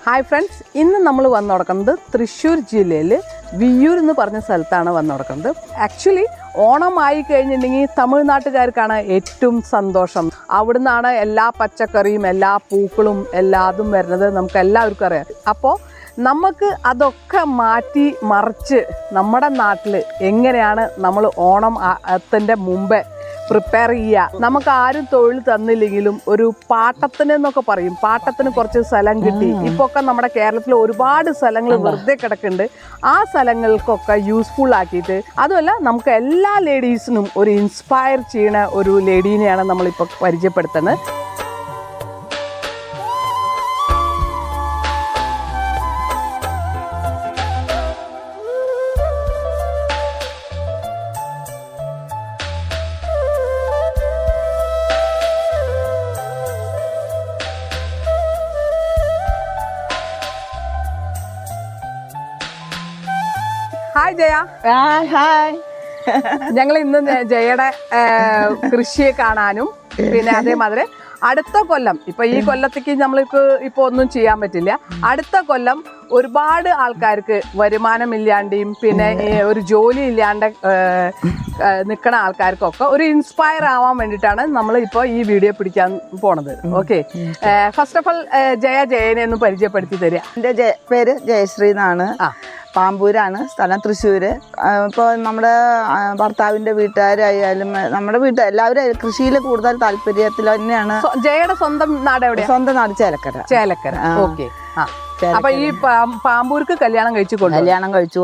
Hi friends, ഇന്ന് നമ്മൾ വന്നു നടക്കുന്നത് തൃശ്ശൂർ ജില്ലയിൽ വിയ്യൂർ എന്ന് പറഞ്ഞ സ്ഥലത്താണ് വന്നു നടക്കുന്നത്. ആക്ച്വലി ഓണം ആയി കഴിഞ്ഞിട്ടുണ്ടെങ്കിൽ തമിഴ്നാട്ടുകാർക്കാണ് ഏറ്റവും സന്തോഷം. അവിടുന്നാണ് എല്ലാ പച്ചക്കറിയും എല്ലാ പൂക്കളും എല്ലാതും വരുന്നത്, നമുക്ക് എല്ലാവർക്കും അറിയാം. അപ്പോൾ നമുക്ക് അതൊക്കെ മാറ്റി മറിച്ച് നമ്മുടെ നാട്ടിൽ എങ്ങനെയാണ് നമ്മൾ ഓണം ത്തിൻ്റെ മുമ്പേ പ്രിപ്പയർ ചെയ്യുക. നമുക്ക് ആരും തൊഴിൽ തന്നില്ലെങ്കിലും ഒരു പാട്ടത്തിന് എന്നൊക്കെ പറയും, പാട്ടത്തിന് കുറച്ച് സ്ഥലം കിട്ടി. ഇപ്പോൾ ഒക്കെ നമ്മുടെ കേരളത്തിൽ ഒരുപാട് സ്ഥലങ്ങൾ വെറുതെ കിടക്കുന്നുണ്ട്. ആ സ്ഥലങ്ങൾക്കൊക്കെ യൂസ്ഫുൾ ആക്കിയിട്ട്, അതുമല്ല നമുക്ക് എല്ലാ ലേഡീസിനും ഒരു ഇൻസ്പയർ ചെയ്യണ ഒരു ലേഡീനെയാണ് നമ്മളിപ്പോൾ പരിചയപ്പെടുത്തുന്നത്. ഹായ് ജയ. ഹായ്. ഞങ്ങൾ ഇന്ന് ജയയുടെ കൃഷിയെ കാണാനും പിന്നെ അതേമാതിരി അടുത്ത കൊല്ലം, ഇപ്പൊ ഈ കൊല്ലത്തേക്ക് നമ്മൾക്ക് ഇപ്പൊ ഒന്നും ചെയ്യാൻ പറ്റില്ല. അടുത്ത കൊല്ലം ഒരുപാട് ആൾക്കാർക്ക് വരുമാനമില്ലാണ്ടെയും പിന്നെ ഒരു ജോലി ഇല്ലാണ്ട് നിൽക്കുന്ന ആൾക്കാർക്കൊക്കെ ഒരു ഇൻസ്പയർ ആവാൻ വേണ്ടിയിട്ടാണ് നമ്മൾ ഇപ്പോൾ ഈ വീഡിയോ പിടിക്കാൻ പോണത്. ഓക്കെ, ഫസ്റ്റ് ഓഫ് ഓൾ ജയനെ ഒന്ന് പരിചയപ്പെടുത്തി തരിക. എൻ്റെ പേര് ജയശ്രീ എന്നാണ്. പാമ്പൂരാണ് സ്ഥലം, തൃശ്ശൂര്. ഇപ്പോൾ നമ്മുടെ ഭർത്താവിൻ്റെ വീട്ടുകാരായാലും നമ്മുടെ എല്ലാവരും കൃഷിയിൽ കൂടുതൽ താല്പര്യത്തിൽ തന്നെയാണ്. ജയയുടെ സ്വന്തം നാട് എവിടെയാണ്? സ്വന്തം നാട് ചേലക്കര. ചേലക്കര. ഓക്കെ. അപ്പൊ ഈ പാമ്പൂർക്ക് കല്യാണം കഴിച്ചു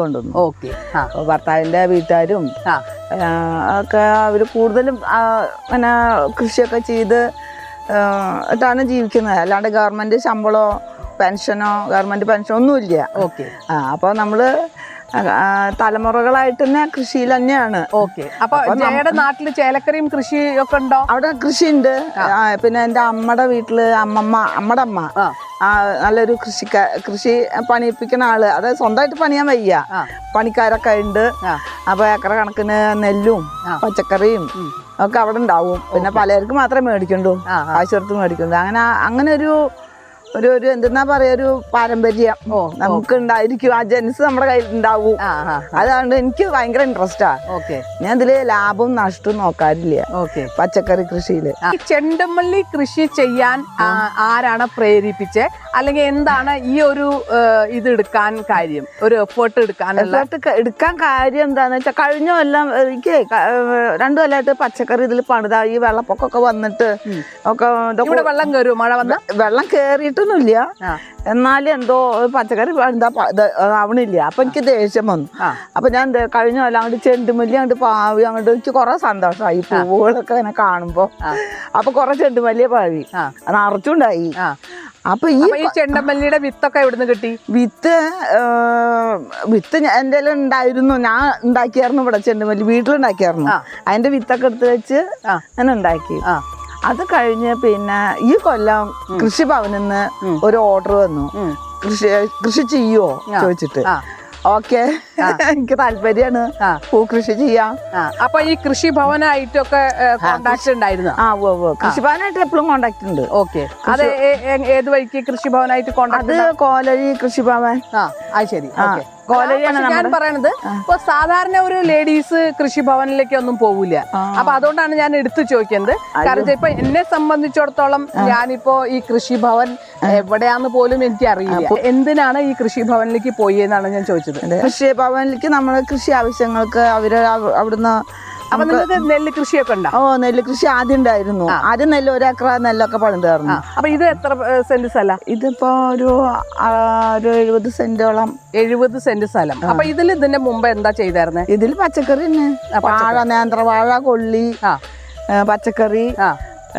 കൊണ്ടുവന്നു. ഓക്കെ. അപ്പോൾ ഭർത്താവിൻ്റെ വീട്ടുകാരും ഒക്കെ അവർ കൂടുതലും പിന്നെ കൃഷിയൊക്കെ ചെയ്ത് ട്ടാണ് ജീവിക്കുന്നത്. അല്ലാണ്ട് ഗവൺമെൻറ് ശമ്പളമോ ഗവൺമെന്റ് പെൻഷനോ ഒന്നുമില്ല. ഓക്കെ. അപ്പോൾ നമ്മള് തലമുറകളായിട്ട് തന്നെ കൃഷിയിൽ തന്നെയാണ്. ഓക്കെ. അപ്പൊ ജയയുടെ നാട്ടില് ചേലക്കരയും കൃഷിയൊക്കെ ഉണ്ടോ? അവിടെ കൃഷിയുണ്ട്. പിന്നെ എൻ്റെ അമ്മയുടെ വീട്ടില് അമ്മയുടെ അമ്മ നല്ലൊരു കൃഷി പണിയിപ്പിക്കുന്ന ആള്. അതായത് സ്വന്തമായിട്ട് പണിയാൻ വയ്യ, പണിക്കാരൊക്കെ ഉണ്ട്. അപ്പൊ ഏക്കറ കണക്കിന് നെല്ലും പച്ചക്കറിയും ഒക്കെ അവിടെ ഉണ്ടാവും. പിന്നെ പലർക്കും മാത്രമേ മേടിക്കണ്ടൂ, ആശുപത്രി മേടിക്കണ്ടു. അങ്ങനെ ഒരു എന്തെന്നാ പറയാ, ഒരു പാരമ്പര്യം നമുക്ക് ഉണ്ടായിരിക്കും. ആ ജെൻസ് നമ്മുടെ കയ്യിൽ ഉണ്ടാവും. അതുകൊണ്ട് എനിക്ക് ഭയങ്കര ഇൻട്രസ്റ്റാ. ഞാൻ ഇതില് ലാഭവും നഷ്ടവും നോക്കാറില്ല പച്ചക്കറി കൃഷിയില്. ചെണ്ടുമല്ലി കൃഷി ചെയ്യാൻ ആരാണ് പ്രേരിപ്പിച്ചത്, അല്ലെങ്കിൽ എന്താണ് ഈ ഒരു ഇത് എടുക്കാൻ കാര്യം, ഒരു എഫേർട്ട് എടുക്കാൻ കാര്യം എന്താന്ന് വെച്ചാൽ, കഴിഞ്ഞ കൊല്ലം എനിക്ക് 2 കൊല്ലമായിട്ട് പച്ചക്കറി ഇതിൽ പണിതാ. ഈ വെള്ളപ്പൊക്കമൊക്കെ വന്നിട്ട് ഒക്കെ വെള്ളം കയറും, മഴ വന്ന് വെള്ളം കേറിയിട്ടൊന്നുമില്ല. എന്നാലും എന്തോ പച്ചക്കറി എന്താ ആവണില്ല. അപ്പൊ എനിക്ക് ദേഷ്യം വന്നു. അപ്പൊ ഞാൻ കഴിഞ്ഞ കൊല്ലം അങ്ങോട്ട് ചെണ്ടുമല്ലി അങ്ങോട്ട് പാവി അങ്ങോട്ട് എനിക്ക് കുറെ സന്തോഷമായി. പൂവുകളൊക്കെ ഇങ്ങനെ കാണുമ്പോ അപ്പൊ കുറെ ചെണ്ടുമല്ലിയെ പാവി നിറച്ചുണ്ടായി. അപ്പൊ ഈ ചെണ്ടമല്ലിയുടെ വിത്തൊക്കെ എവിടുന്ന് കിട്ടി? വിത്ത് എൻ്റെ ഉണ്ടായിരുന്നു. ഞാൻ ഉണ്ടാക്കിയായിരുന്നു ഇവിടെ ചെണ്ടുമല്ലി, വീട്ടിലുണ്ടാക്കിയായിരുന്നു. അതിന്റെ വിത്തൊക്കെ എടുത്ത് വെച്ച് ഞാൻ ഉണ്ടാക്കി. അത് കഴിഞ്ഞ് പിന്നെ ഈ കൊല്ലം കൃഷിഭവനിൽ നിന്ന് ഒരു ഓർഡർ വന്നു, കൃഷി ചെയ്യുവോ ചോദിച്ചിട്ട്. ഓക്കെ, എനിക്ക് താല്പര്യമാണ് പൂക്കൃഷി ചെയ്യാം. അപ്പൊ ഈ കൃഷിഭവനായിട്ടൊക്കെ കോണ്ടാക്ട് ഉണ്ടായിരുന്നു? കൃഷിഭവനായിട്ട് എപ്പോഴും കോണ്ടാക്ട് ഉണ്ട്. ഓക്കെ. അത് ഏത് വഴിക്ക് കൃഷിഭവനായിട്ട് കോണ്ടാക്ട്? അത് കോലഴി കൃഷിഭവൻ. ശരി. ഞാൻ പറയണത്, ഇപ്പൊ സാധാരണ ഒരു ലേഡീസ് കൃഷിഭവനിലേക്ക് ഒന്നും പോവില്ല. അപ്പൊ അതുകൊണ്ടാണ് ഞാൻ എടുത്തു ചോദിക്കുന്നത്. കാരണം ഇപ്പൊ എന്നെ സംബന്ധിച്ചിടത്തോളം ഞാനിപ്പോ ഈ കൃഷിഭവൻ എവിടെയാന്ന് പോലും എനിക്ക് അറിയില്ല. എന്തിനാണ് ഈ കൃഷിഭവനിലേക്ക് പോയി എന്നാണ് ഞാൻ ചോദിച്ചത്. കൃഷിഭവനിലേക്ക് നമ്മൾ കൃഷി ആവശ്യങ്ങൾക്ക് അവിടുന്ന്. അപ്പൊ നിങ്ങൾക്ക് നെല്ല് കൃഷിയൊക്കെ ഉണ്ടോ? നെല്ല് കൃഷി ആദ്യം ഉണ്ടായിരുന്നു. ആദ്യം 1 ഏക്കർ നെല്ലൊക്കെ പണിതായിരുന്നു. അപ്പൊ ഇത് എത്ര സെന്റ് സ്ഥലം? ഇതിപ്പോ ഒരു 70 സെന്റോളം. 70 സെന്റ് സ്ഥലം. അപ്പൊ ഇതിന്റെ മുമ്പ് എന്താ ചെയ്തായിരുന്നേ? ഇതിൽ പച്ചക്കറി തന്നെ, വാഴ, നേന്ത്രവാഴ, കൊള്ളി, പച്ചക്കറി,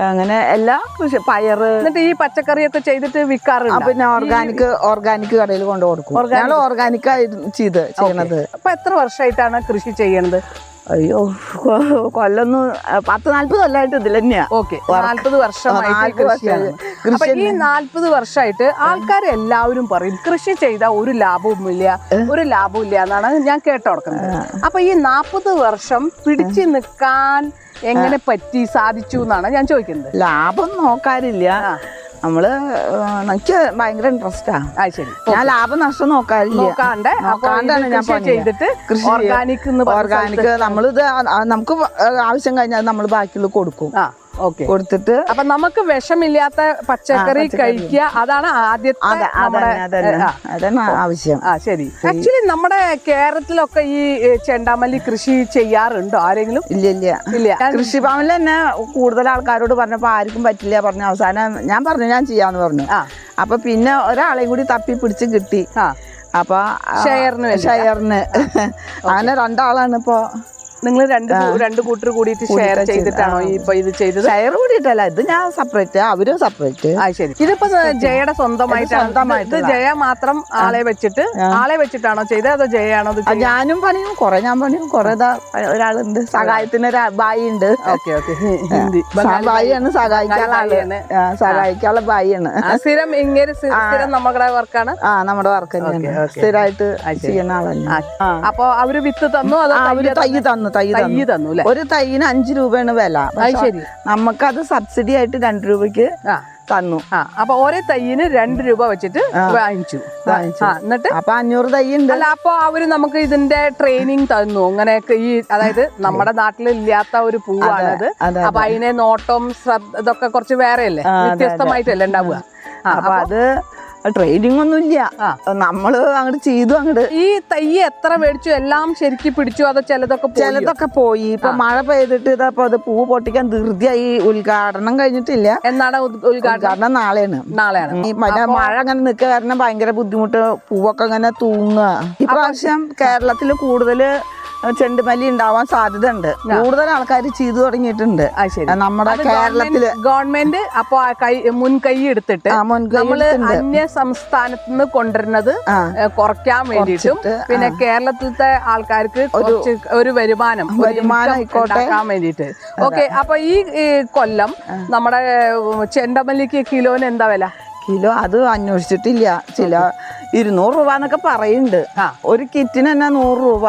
അങ്ങനെ എല്ലാ കൃഷി, പയറ്. എന്നിട്ട് ഈ പച്ചക്കറിയൊക്കെ ചെയ്തിട്ട് വിൽക്കാറുണ്ട്? പിന്നെ ഓർഗാനിക് കടയിൽ കൊണ്ട് കൊടുക്കും. ഞങ്ങൾ ഓർഗാനിക്കായി ചെയ്യണത്. അപ്പൊ എത്ര വർഷമായിട്ടാണ് കൃഷി ചെയ്യണത്? അയ്യോ, കൊല്ലൊന്നും 10-40 കൊല്ലമായിട്ട് ഇതിൽ തന്നെയാ. ഓക്കെ, 40 വർഷമായിട്ട്. അപ്പൊ ഈ 40 വർഷമായിട്ട് ആൾക്കാർ എല്ലാവരും പറയും കൃഷി ചെയ്താൽ ഒരു ലാഭവുമില്ല എന്നാണ് ഞാൻ കേട്ടോടുക്കുന്നത്. അപ്പൊ ഈ 40 വർഷം പിടിച്ചു നിൽക്കാൻ എങ്ങനെ സാധിച്ചു എന്നാണ് ഞാൻ ചോദിക്കുന്നത്. ലാഭം നോക്കാറില്ല, നമ്മള് എനിക്ക് ഭയങ്കര ഇൻട്രസ്റ്റാ. ശരി. ഞാൻ ലാഭം നഷ്ടം നോക്കാണ്ടാണ് ഞാൻ ചെയ്തിട്ട് ഓർഗാനിക് നമ്മളിത് നമുക്ക് ആവശ്യം കഴിഞ്ഞാൽ നമ്മൾ ബാക്കിയുള്ള കൊടുക്കും. കൊടുത്തിട്ട് അപ്പൊ നമുക്ക് വിഷമില്ലാത്ത പച്ചക്കറി കഴിക്കുക, അതാണ് ആദ്യത്തെ അതാണ് ആവശ്യം. ശരി. ആക്ച്വലി നമ്മുടെ കേരളത്തിലൊക്കെ ഈ ചെണ്ടാമല്ലി കൃഷി ചെയ്യാറുണ്ടോ ആരെങ്കിലും? ഇല്ല. കൃഷിഭവനിൽ തന്നെ കൂടുതൽ ആൾക്കാരോട് പറഞ്ഞപ്പോ ആർക്കും പറ്റില്ല പറഞ്ഞു. അവസാനം ഞാൻ പറഞ്ഞു ഞാൻ ചെയ്യാന്ന് പറഞ്ഞു. അപ്പൊ പിന്നെ ഒരാളെയും കൂടി തപ്പി പിടിച്ച് കിട്ടി. അപ്പൊ ഷെയറിന് അങ്ങനെ 2 ആളാണ് ഇപ്പൊ. നിങ്ങൾ രണ്ട് കൂട്ടർ കൂടിയിട്ട് ഷെയർ ചെയ്തിട്ടാണോ ഇപ്പൊ ഇത് ചെയ്തത്? ഷെയർ കൂടിയിട്ടല്ല, ഇത് ഞാൻ സെപ്പറേറ്റ്, അവരും സെപ്പറേറ്റ്. ശരി. ഇതിപ്പോ ജയയുടെ സ്വന്തമായിട്ട് ജയ മാത്രം ആളെ വെച്ചിട്ടാണോ ചെയ്തത്, അതോ ജയാണോ? ഞാനും പണിയും കുറെ, ഞാൻ പണിയും കുറെ. ഒരാളുണ്ട് സഹായത്തിന്, ബായി ഉണ്ട്. ബായിയാണ് സഹായിക്കാനുള്ള ബായിയാണ്. സ്ഥിരം നമ്മുടെ വർക്കാണ്. നമ്മുടെ വർക്ക് സ്ഥിരമായിട്ട് ചെയ്യുന്ന ആളാണ്. അപ്പൊ അവര് വിത്ത് തന്നു, അതോ അവര് തൈ തന്നു. ഒരു തൈന് 5 രൂപയാണ് വില. നമുക്കത് സബ്സിഡി ആയിട്ട് 2 രൂപയ്ക്ക് തന്നു. അപ്പൊ ഓരോ തൈന് 2 രൂപ വെച്ചിട്ട് വാങ്ങിച്ചു. എന്നിട്ട് അപ്പൊ 500 തൈ ഉണ്ട്. അല്ല, അപ്പൊ അവര് നമുക്ക് ഇതിന്റെ ട്രെയിനിങ് തന്നു. അങ്ങനെയൊക്കെ ഈ അതായത് നമ്മുടെ നാട്ടിൽ ഇല്ലാത്ത ഒരു പൂവാണത്. അപ്പൊ അതിനെ നോട്ടം ഇതൊക്കെ കുറച്ച് വേറെയല്ലേ, വ്യത്യസ്തമായിട്ടല്ലേ ഉണ്ടാവുക. അപ്പൊ അത് ട്രെയിനിങ് ഒന്നുമില്ല, നമ്മള് അങ്ങോട്ട് ചെയ്തു. അങ്ങോട്ട് ഈ തൈ എത്ര മേടിച്ചു? എല്ലാം ശരിക്കും പിടിച്ചു, അതോ ചിലതൊക്കെ പോയി? ഇപ്പൊ മഴ പെയ്തിട്ട് ഇതപ്പോ അത് പൂ പൊട്ടിക്കാൻ ധൃതിയായി. ഉദ്ഘാടനം കഴിഞ്ഞിട്ടില്ല. എന്നാണ് ഉദ്ഘാടനം? നാളെയാണ്. ഈ മഴ അങ്ങനെ നിൽക്കുക കാരണം ഭയങ്കര ബുദ്ധിമുട്ട്. പൂവൊക്കെ അങ്ങനെ തൂങ്ങുക. ഇപ്രാവശ്യം കേരളത്തിൽ കൂടുതൽ ചെണ്ടുമല്ലി ഉണ്ടാവാൻ സാധ്യത ഉണ്ട്. കൂടുതൽ ആൾക്കാർ ചെയ്തു തുടങ്ങിയിട്ടുണ്ട് നമ്മുടെ കേരളത്തില്. ഗവൺമെന്റ് അപ്പൊ മുൻകൈ എടുത്തിട്ട് നമ്മള് അന്യ സംസ്ഥാനത്ത് നിന്ന് കൊണ്ടുവരുന്നത് കുറയ്ക്കാൻ വേണ്ടിയിട്ടും പിന്നെ കേരളത്തിലത്തെ ആൾക്കാർക്ക് ഒരു വരുമാനം ഉണ്ടാക്കാൻ വേണ്ടിട്ട്. ഓക്കെ. അപ്പൊ ഈ കൊല്ലം നമ്മുടെ ചെണ്ടമല്ലിക്ക് കിലോന് എന്താ വില? കിലോ അത് അന്വേഷിച്ചിട്ടില്ല. ചില 200 രൂപ എന്നൊക്കെ പറയുന്നുണ്ട്. ഒരു കിറ്റിന് തന്നെ 100 രൂപ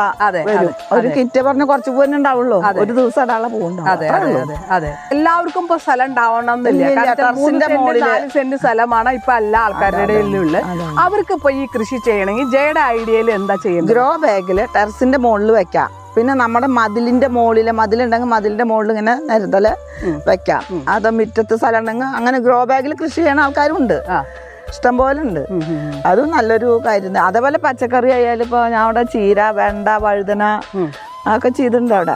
വരും. ഒരു കിറ്റ് പറഞ്ഞ കുറച്ച് പൂവന്നെ ഉണ്ടാവുള്ളൂ. ഒരു ദിവസം ഇടാനുള്ള പൂവുണ്ടാവും. അതെ. എല്ലാവർക്കും ഇപ്പൊ സ്ഥലം ഉണ്ടാവണമെന്നില്ല. 4 സെന്റ് സ്ഥലമാണ് ഇപ്പൊ എല്ലാ ആൾക്കാരുടെ ഉള്ളത്. അവർക്ക് ഇപ്പൊ ഈ കൃഷി ചെയ്യണമെങ്കിൽ ജയുടെ ഐഡിയയിൽ എന്താ ചെയ്യുന്നത്? ഗ്രോ ബാഗില് ടെറസിന്റെ മുകളിൽ വെക്കാം. പിന്നെ നമ്മുടെ മതിലിന്റെ മുകളില്, മതിലുണ്ടെങ്കിൽ മതിലിന്റെ മുകളിൽ ഇങ്ങനെ നിരന്തല വെക്കാം. അത് മുറ്റത്ത് സ്ഥലം ഉണ്ടെങ്കിൽ അങ്ങനെ ഗ്രോ ബാഗിൽ കൃഷി ചെയ്യുന്ന ആൾക്കാരും ഉണ്ട്, ഇഷ്ടം പോലെ ഉണ്ട്. അതും നല്ലൊരു കാര്യം. അതേപോലെ പച്ചക്കറി ആയാലും ഇപ്പൊ ഞാൻ അവിടെ ചീര, വെണ്ട, വഴുതന ഒക്കെ ചെയ്തിട്ടുണ്ട് അവിടെ.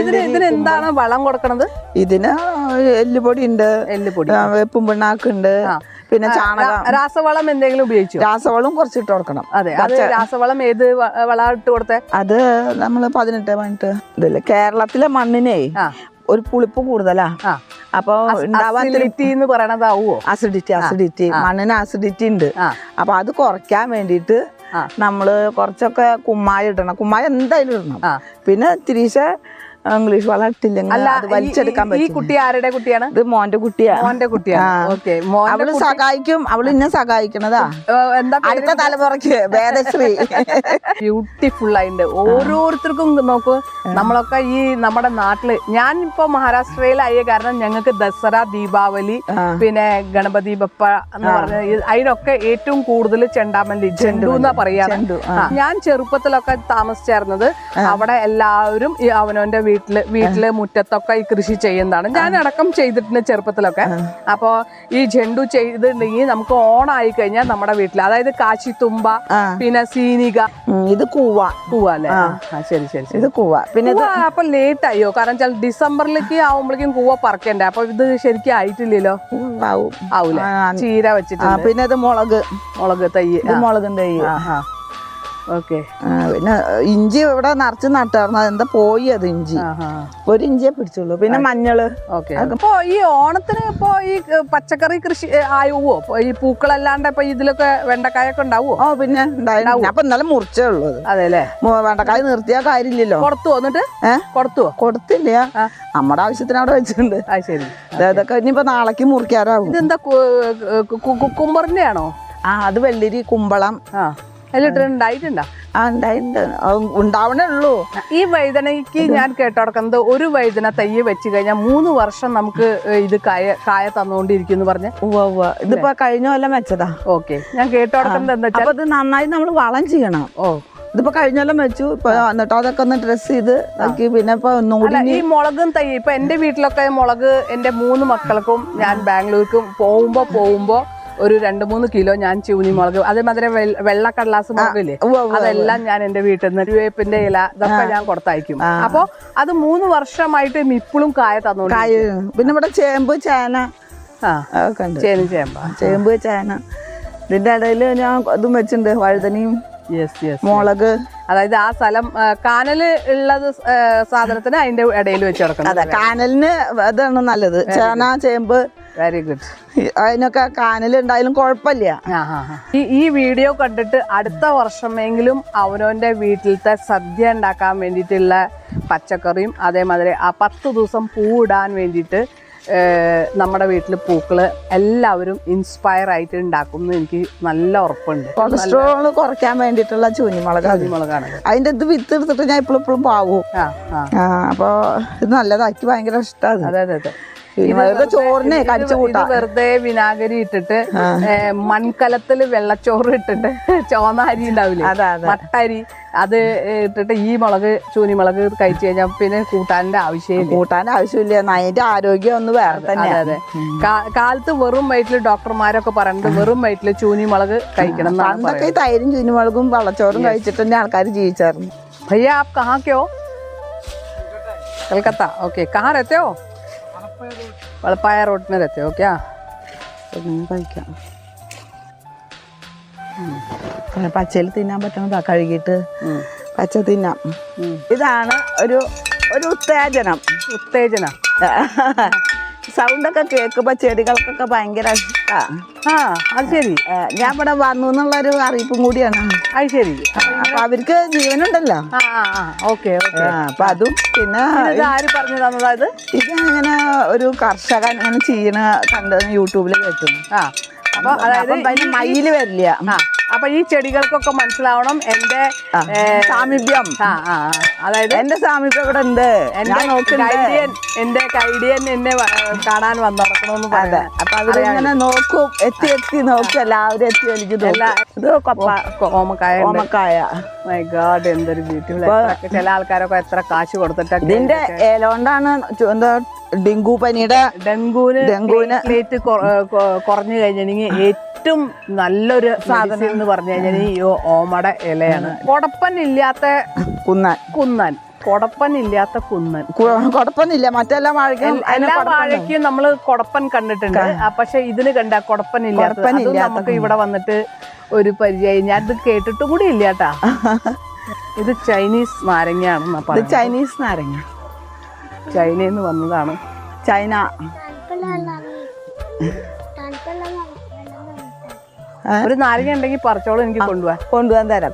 ഇതിന് എന്താണ് വളം കൊടുക്കണത്? ഇതിന് എല്ലുപൊടി ഉണ്ട്, വേപ്പും പിണ്ണാക്കുണ്ട്, പിന്നെ ചാണകം. രാസവളം എന്തെങ്കിലും ഉപയോഗിച്ചു? രാസവളം കുറച്ചിട്ട് കൊടുക്കണം. അതെ. രാസവളം ഏത് വളം ഇട്ട് കൊടുത്തേ? അത് നമ്മള് 18 ഇതില്ല. കേരളത്തിലെ മണ്ണിനെ ഒരു പുളിപ്പ് കൂടുതലാ. അപ്പൊ അസിഡിറ്റി മണ്ണിന് അസിഡിറ്റി ഉണ്ട്. അപ്പൊ അത് കുറയ്ക്കാൻ വേണ്ടിയിട്ട് നമ്മള് കുറച്ചൊക്കെ കുമ്മായ ഇടണം. കുമ്മായ എന്തായാലും ഇടണം. പിന്നെ തിരിച്ച് ഇംഗ്ലീഷ് വളം ഇട്ടില്ലെങ്കിൽ അത് വലിച്ചെടുക്കാൻ പറ്റും. ഈ കുട്ടി ആരുടെ കുട്ടിയാണ്? ഇത് മോന്റെ കുട്ടിയാണ്. അവള് സഹായിക്കും. അവള് ഇന്നെ സഹായിക്കണതാ. അടുത്ത തലമുറയ്ക്ക് വേദശ്രീ. ബ്യൂട്ടിഫുൾ ആയിട്ട് ഓരോരുത്തർക്കും നോക്കൂ. നമ്മളൊക്കെ ഈ നമ്മുടെ നാട്ടില്, ഞാൻ ഇപ്പൊ മഹാരാഷ്ട്രയിലായ കാരണം ഞങ്ങൾക്ക് ദസറ, ദീപാവലി, പിന്നെ ഗണപതി ബപ്പ എന്ന് പറഞ്ഞ അതിനൊക്കെ ഏറ്റവും കൂടുതൽ ചെണ്ടാമല്ലി, ചെണ്ടു എന്നാ പറയാറ്. ഞാൻ ചെറുപ്പത്തിലൊക്കെ താമസിച്ചായിരുന്നത് അവിടെ എല്ലാവരും ഈ അവനവന്റെ വീട്ടില് മുറ്റത്തൊക്കെ ഈ കൃഷി ചെയ്യുന്നതാണ്. ഞാൻ അടക്കം ചെയ്തിട്ടുണ്ട് ചെറുപ്പത്തിലൊക്കെ. അപ്പൊ ഈ ചെണ്ടു ചെയ്തിട്ടുണ്ടെങ്കിൽ നമുക്ക് ഓണായി കഴിഞ്ഞാൽ നമ്മുടെ വീട്ടിൽ, അതായത് കാശിത്തുമ്പ, പിന്നെ സീനിക, ഇത് കൂവ അല്ലേ? ശരി. ഇത് കൂവ. പിന്നെ അപ്പൊ ലേറ്റ് ആയോ? കാരണം ഡിസംബറിലേക്ക് ആവുമ്പോഴേക്കും കൂവ പറിക്കണ്ടേ. അപ്പൊ ഇത് ശരിക്കും ആയിട്ടില്ലല്ലോ. ആവൂല. ചീര വെച്ചിട്ട്. പിന്നെ ഇത് മുളക് തൈ. മുളകും തൈ. ഓക്കെ. പിന്നെ ഇഞ്ചി ഇവിടെ നിറച്ച് നട്ടായിരുന്നു. അതെന്താ പോയി അത് ഇഞ്ചി. 1 ഇഞ്ചിയെ പിടിച്ചുള്ളൂ. പിന്നെ മഞ്ഞള്. അപ്പൊ ഈ ഓണത്തിന് ഇപ്പൊ ഈ പച്ചക്കറി കൃഷി ആവുമോ? ഈ പൂക്കളല്ലാണ്ട് ഇപ്പൊ ഇതിലൊക്കെ വെണ്ടക്കായൊക്കെ ഉണ്ടാവുമോ? പിന്നെ അപ്പൊ ഇന്നലെ മുറിച്ചേ ഉള്ളൂ. അതെല്ലേ. വെണ്ടക്കായ നിർത്തിയാ കാര്യമില്ലല്ലോ. കൊടുത്തു വന്നിട്ട് കൊടുത്തില്ല. നമ്മുടെ ആവശ്യത്തിന് അവിടെ വെച്ചിട്ടുണ്ട്. ഇതൊക്കെ ഇനിയിപ്പോ നാളേക്ക് മുറിക്കാറാവും. ഇതെന്താ കുക്കുംബറിന്റെ ആണോ? അത് വെള്ളരി, കുമ്പളം ഉണ്ടായിട്ടുണ്ടോ? ഉണ്ടായിട്ടുണ്ട്. ഉണ്ടാവണേ ഉള്ളൂ. ഈ വഴുതനയ്ക്ക് ഞാൻ കേട്ടോടക്കുന്നത് ഒരു വഴുതന തൈ വെച്ച് കഴിഞ്ഞാൽ 3 വർഷം നമുക്ക് ഇത് കായ തന്നുകൊണ്ടിരിക്കും എന്ന് പറഞ്ഞ്. ഇതിപ്പോ കഴിഞ്ഞ കൊല്ലം വെച്ചതാ. ഓക്കെ, ഞാൻ കേട്ടോടക്കുന്നത് എന്താ വെച്ചാൽ അപ്പൊ ഇത് നന്നായി നമ്മൾ വളം ചെയ്യണം. ഇതിപ്പോ കഴിഞ്ഞ കൊല്ലം വെച്ചു. ഇപ്പൊ എന്നിട്ട് അതൊക്കെ ഒന്ന് ഡ്രസ് ചെയ്ത് നോക്കി. പിന്നെ ഇപ്പൊ ഒന്നുകൂടി ഈ മുളകും തൈ ഇപ്പൊ എന്റെ വീട്ടിലൊക്കെ മുളക് എന്റെ 3 മക്കൾക്കും ഞാൻ ബാംഗ്ലൂർക്കും പോകുമ്പോ ഒരു 2-3 കിലോ ഞാൻ ചൂനി മുളക്, അതേമാതിരി വെള്ള കടലാസ് മുളകില്ലേ, അതെല്ലാം ഞാൻ എന്റെ വീട്ടിൽ നിന്ന് വേപ്പിന്റെ ഇല ഇതൊക്കെ ഞാൻ കൊടുത്തയക്കും. അപ്പൊ അത് 3 വർഷമായിട്ട് ഇപ്പോഴും കായ തന്നോണ്ട്. പിന്നെ ഇവിടെ ചേമ്പ് ചേന ഒക്കെ ഉണ്ട്. ചേമ്പ് ചേന ഇതിന്റെ ഇടയിൽ ഞാൻ ഇതും വെച്ചിട്ടുണ്ട്, വഴുതനയും മുളക്. അതായത് ആ സ്ഥലം കാനല് ഉള്ളത് സാധനത്തിന് അതിന്റെ ഇടയിൽ വെച്ച് കിടക്കണം. അതെ, കാനലിന് അതാണ് നല്ലത്. ചേന ചേമ്പ് വെരി ഗുഡ്. അതിനൊക്കെ കാനൽ ഉണ്ടായാലും കുഴപ്പമില്ല. ഈ വീഡിയോ കണ്ടിട്ട് അടുത്ത വർഷമെങ്കിലും അവനവന്റെ വീട്ടിലത്തെ സദ്യ ഉണ്ടാക്കാൻ വേണ്ടിയിട്ടുള്ള പച്ചക്കറിയും അതേമാതിരി ആ 10 ദിവസം പൂവിടാൻ വേണ്ടിയിട്ട് നമ്മുടെ വീട്ടിൽ പൂക്കള് എല്ലാവരും ഇൻസ്പയർ ആയിട്ട് ഉണ്ടാക്കും എന്ന് എനിക്ക് നല്ല ഉറപ്പുണ്ട്. കൊളസ്ട്രോൾ കുറയ്ക്കാൻ വേണ്ടിയിട്ടുള്ള ചൂനിമുളകാണ്. അതിന്റെ ഇത് വിത്ത് എടുത്തിട്ട് ഞാൻ ഇപ്പോഴും പാവും. അപ്പൊ ഇത് നല്ലതാക്കി ഭയങ്കര ഇഷ്ടമാണ്. അതെ. ചോറിനെ കടിച്ചു കൂട്ടാ. വെറുതെ വിനാഗിരി ഇട്ടിട്ട് മൺകലത്തില് വെള്ളച്ചോറ് ഇട്ടിട്ട് ചോന്ന അരി ഉണ്ടാവില്ലേ, മട്ടരി, അത് ഇട്ടിട്ട് ഈ ചൂനിമുളക് കഴിച്ചു കഴിഞ്ഞാൽ പിന്നെ കൂട്ടാൻ്റെ ആവശ്യമില്ല. അതിന്റെ ആരോഗ്യം ഒന്ന് വേറെ തന്നെ. അതെ. കാലത്ത് വെറും വയറ്റില് ഡോക്ടർമാരൊക്കെ പറയുന്നത് വെറും വയറ്റില് ചൂനിമുളക് കഴിക്കണം. പണ്ടൊക്കെ തൈരും ചൂനിമുളകും വെള്ളച്ചോറും കഴിച്ചിട്ട് തന്നെ ആൾക്കാർ ജീവിച്ചായിരുന്നു. भैया आप कहाँ के हो? कलकत्ता. ओके, कहाँ रहते हो? वड़पाया रोड में रहते हो क्या? പച്ചയിൽ തിന്നാൻ പറ്റണതാ, കഴുകിയിട്ട് പച്ച തിന്നാം. ഇതാണ് ഒരു ഉത്തേജനം. സൗണ്ടൊക്കെ കേൾക്കുമ്പോ ചെടികൾക്കൊക്കെ ഭയങ്കര ഇഷ്ടമാണ്. അത് ശരി. ഞാൻ ഇവിടെ വന്നു എന്നുള്ളൊരു അറിയിപ്പും കൂടിയാണ്. അത് ശരി. അപ്പൊ അവർക്ക് ജീവനുണ്ടല്ലോ. അപ്പൊ അതും പിന്നെ ആര് പറഞ്ഞു തന്നതാ ഇത്? ഇങ്ങനെ ഒരു കർഷകൻ അങ്ങനെ ചെയ്യണ കണ്ട് യൂട്യൂബിൽ കേട്ടു. അപ്പൊ അതായത് മയില് വരില്ല. അപ്പൊ ഈ ചെടികൾക്കൊക്കെ മനസ്സിലാവണം എന്റെ സാമീപ്യം. അതായത് എന്റെ സാമീപ്യം ഇവിടെ ഉണ്ട്. എന്റെ കൈഡിയൻ എന്നെ കാണാൻ വന്നു നടക്കണമെന്ന് പറയാം. അപ്പൊ അവരിങ്ങനെ നോക്കും, എത്തി നോക്കും, എല്ലാവരും എത്തി വലിക്കും. ഇത് ഓമക്കായ. മൈ ഗോഡ്, എന്തൊരു ബ്യൂട്ടിഫുൾ. ചില ആൾക്കാരൊക്കെ എത്ര കാശ് കൊടുത്തിട്ട് ഇതിന്റെ ഇല കൊണ്ടാണ് എന്താ ഡെങ്കുവിന് കുറഞ്ഞു കഴിഞ്ഞിട്ടുണ്ടെങ്കിൽ ഏറ്റവും നല്ലൊരു സാധനം എന്ന് പറഞ്ഞു കഴിഞ്ഞാൽ ഈ ഓമയുടെ ഇലയാണ്. കൊടപ്പനില്ലാത്ത കുന്നൻ. കൊടപ്പനില്ല. മറ്റെല്ലാ വാഴയ്ക്കും നമ്മള് കൊടപ്പൻ കണ്ടിട്ടുണ്ട്, പക്ഷെ ഇതിന് കണ്ട കൊടപ്പനില്ലാത്ത. നമുക്ക് ഇവിടെ വന്നിട്ട് ഒരു പരിചയം, ഞാൻ ഇത് കേട്ടിട്ടും കൂടി ഇല്ല കേട്ടാ. ഇത് ചൈനീസ് നാരങ്ങയാണെന്നാ പറയുന്നത്. ചൈനീസ് നാരങ്ങ ചൈനയിൽ നിന്ന് വന്നതാണ്. ചൈന ഒരു നാരങ്ങ ഉണ്ടെങ്കിൽ പറിച്ചോളം എനിക്ക് കൊണ്ടുപോകാൻ തരാം.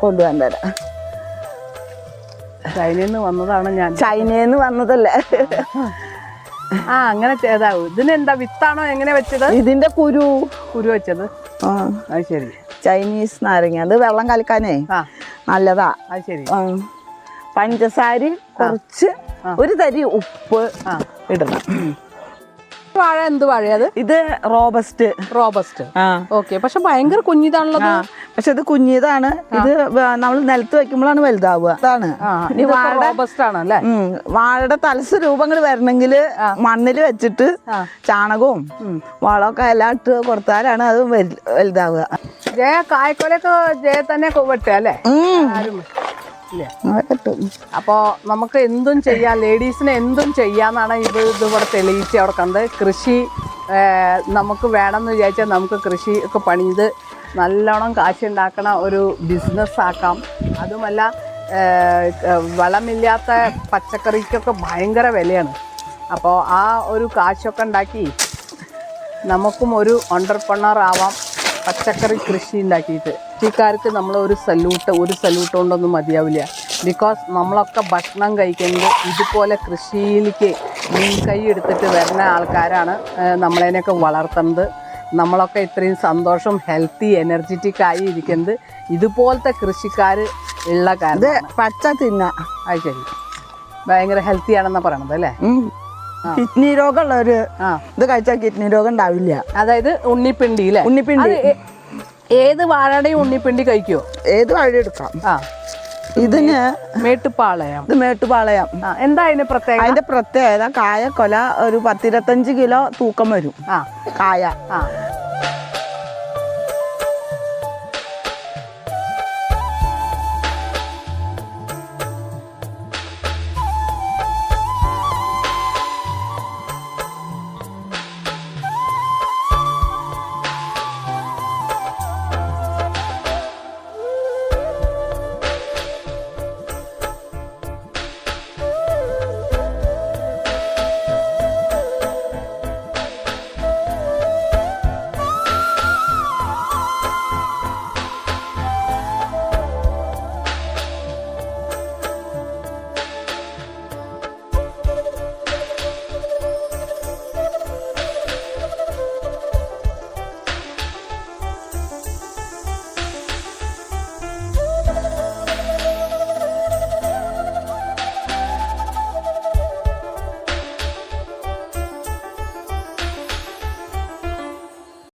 ചൈനയിൽ നിന്ന് വന്നതാണ് ഞാൻ. ചൈനയിൽ നിന്ന് വന്നതല്ലേ? അങ്ങനെ ഇതിനെന്താ വിത്താണോ എങ്ങനെ വെച്ചത്? ഇതിന്റെ കുരു വെച്ചത്. അത് ശരി. ചൈനീസ് നാരങ്ങ. അത് വെള്ളം കലക്കാനേ നല്ലതാ. അത് ശരി. പഞ്ചസാര കുറച്ച്, ഒരു തരി ഉപ്പ് ഇടണം. വാഴ എന്ത് വാഴയത്? ഇത് റോബസ്റ്റ്. ഓക്കെ. പക്ഷെ ഭയങ്കര കുഞ്ഞിതാണുള്ളത്. പക്ഷെ ഇത് കുഞ്ഞിതാണ്. ഇത് നമ്മൾ നിലത്ത് വെക്കുമ്പോഴാണ് വലുതാവുക. അതാണ് വാഴയുടെ തലസ് രൂപങ്ങൾ വരണമെങ്കിൽ മണ്ണിൽ വെച്ചിട്ട് ചാണകവും വളമൊക്കെ എല്ലാം ഇട്ട് കൊടുത്താലാണ് അത് വലുതാവുക. ജയ കായ്ക്കൊലൊക്കെ ജയ തന്നെ വെട്ടല്ലേ? അപ്പോൾ നമുക്ക് എന്തും ചെയ്യാം, ലേഡീസിന് എന്തും ചെയ്യാന്നാണ് ഇതിവിടെ തെളിയിച്ച് അവിടെ കണ്ടത്. കൃഷി നമുക്ക് വേണമെന്ന് വിചാരിച്ചാൽ നമുക്ക് കൃഷി ഒക്കെ പണിത് നല്ലോണം കാശുണ്ടാക്കണ ഒരു ബിസിനസ്സാക്കാം. അതുമല്ല വളമില്ലാത്ത പച്ചക്കറിക്കൊക്കെ ഭയങ്കര വിലയാണ്. അപ്പോൾ ആ ഒരു കാശൊക്കെ ഉണ്ടാക്കി നമുക്കും ഒരു എൻ്റർപ്രനർ ആവാം, പച്ചക്കറി കൃഷി ഉണ്ടാക്കിയിട്ട്. കൃഷിക്കാർക്ക് നമ്മൾ ഒരു സല്യൂട്ട് കൊണ്ടൊന്നും മതിയാവില്ല. ബിക്കോസ് നമ്മളൊക്കെ ഭക്ഷണം കഴിക്കുന്നത് ഇതുപോലെ കൃഷിയിലേക്ക് മുൻകൈ എടുത്തിട്ട് വരുന്ന ആൾക്കാരാണ് നമ്മളതിനെയൊക്കെ വളർത്തുന്നത്. നമ്മളൊക്കെ ഇത്രയും സന്തോഷം, ഹെൽത്തി, എനർജറ്റിക് ആയി ഇരിക്കുന്നത് ഇതുപോലത്തെ കൃഷിക്കാർ ഉള്ള ഇത് കാരണം പച്ച തിന്ന അത് ശരി ഭയങ്കര ഹെൽത്തി ആണെന്നാ പറയണത് അല്ലേ കിഡ്നി രോഗമുള്ളവര് ആ ഇത് കഴിച്ചാൽ കിഡ്നി രോഗം ഉണ്ടാവില്ല. അതായത് ഉണ്ണിപ്പിണ്ടി അല്ലേ ഉണ്ണിപ്പിണ്ടി ഏത് വാഴയുടെയും ഉണ്ണിപ്പിണ്ടി കഴിക്കുമോ? ഏത് വഴി എടുക്കാം. ആ ഇതിന് മേട്ടുപ്പാളയം. ഇത് മേട്ടുപാളയം. എന്താ അതിന് പ്രത്യേകത? അതിന്റെ പ്രത്യേകത കായ കൊല ഒരു 10-25 കിലോ തൂക്കം വരും ആ കായ.